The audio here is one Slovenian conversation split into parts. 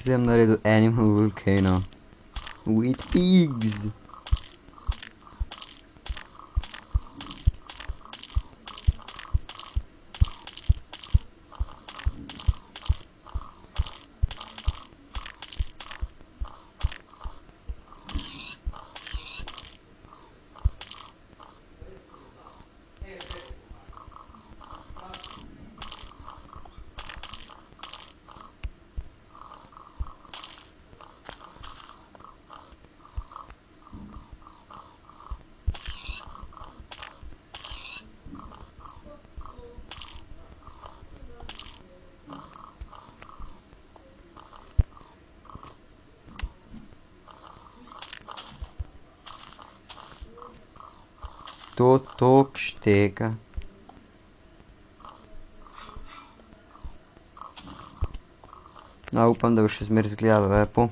Zdaj bom naredil Animal Volcano. With pigs. To tok šteka. No, upam, da bo še zmer izgledalo lepo.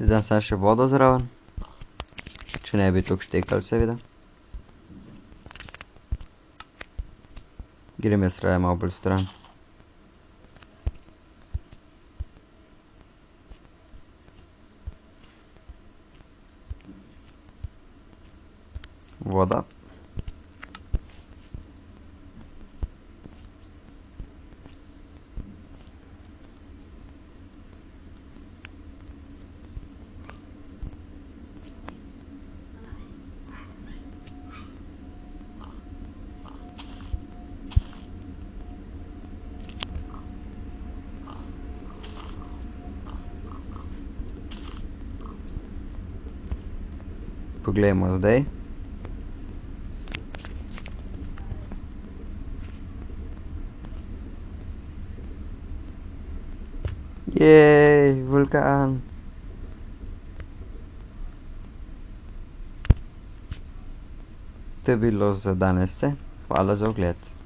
Zdaj sem še vodo zraven. Če ne bi toliko štekali, seveda. Grem jaz raje malo bolj stran. Voda. Poglejmo zdaj. Jej, vulkan. To je bilo za danes vse. Hvala za ogled.